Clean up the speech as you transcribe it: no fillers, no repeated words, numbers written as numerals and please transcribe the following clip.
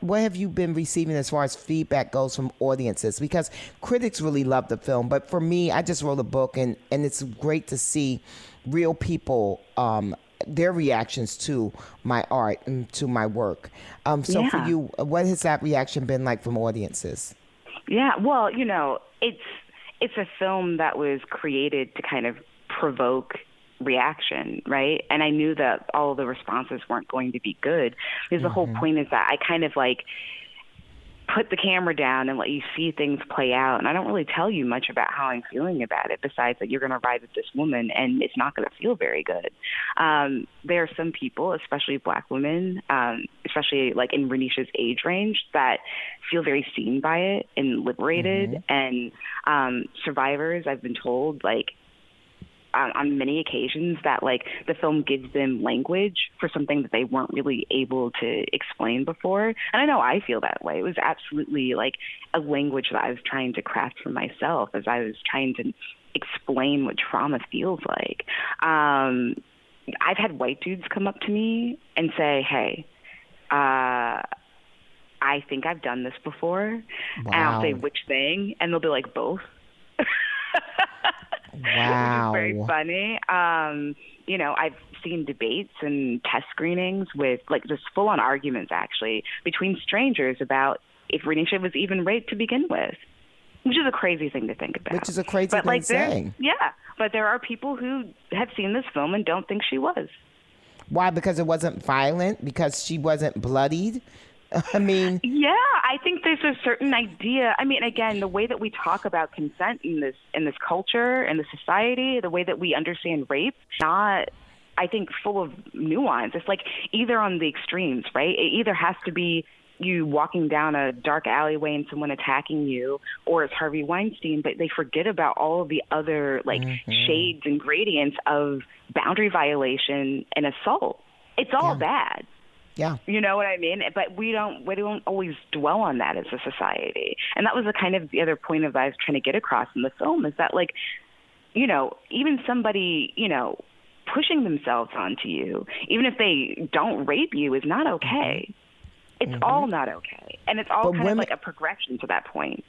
what have you been receiving as far as feedback goes from audiences? Because critics really love the film, but for me, I just wrote a book, and it's great to see real people, their reactions to my art and to my work. So for you, what has that reaction been like from audiences? Yeah, well, it's a film that was created to kind of provoke reaction, right? And I knew that all of the responses weren't going to be good, because the whole point is that I kind of like put the camera down and let you see things play out. And I don't really tell you much about how I'm feeling about it, besides that you're going to ride with this woman and it's not going to feel very good. There are some people, especially Black women, especially like in Renisha's age range, that feel very seen by it and liberated. And survivors, I've been told, like, on many occasions, that like the film gives them language for something that they weren't really able to explain before. And I know I feel that way. It was absolutely like a language that I was trying to craft for myself as I was trying to explain what trauma feels like. I've had white dudes come up to me and say, hey, I think I've done this before. Wow. And I'll say, which thing? And they'll be like, both. Wow. Which is very funny. I've seen debates and test screenings with like just full on arguments actually between strangers about if Renisha was even raped to begin with, which is a crazy thing to think about. Which is a crazy thing to say. Yeah. But there are people who have seen this film and don't think she was. Why? Because it wasn't violent? Because she wasn't bloodied? I mean, yeah, I think there's a certain idea. I mean, again, the way that we talk about consent in this culture and the society, the way that we understand rape, not, I think, full of nuance. It's like either on the extremes, right? It either has to be you walking down a dark alleyway and someone attacking you, or it's Harvey Weinstein, but they forget about all of the other like shades and gradients of boundary violation and assault. It's all bad. Yeah. You know what I mean? But we don't always dwell on that as a society. And that was the kind of the other point of I was trying to get across in the film, is that like, even somebody, pushing themselves onto you, even if they don't rape you, is not okay. It's all not okay. And it's all kind of like a progression to that point.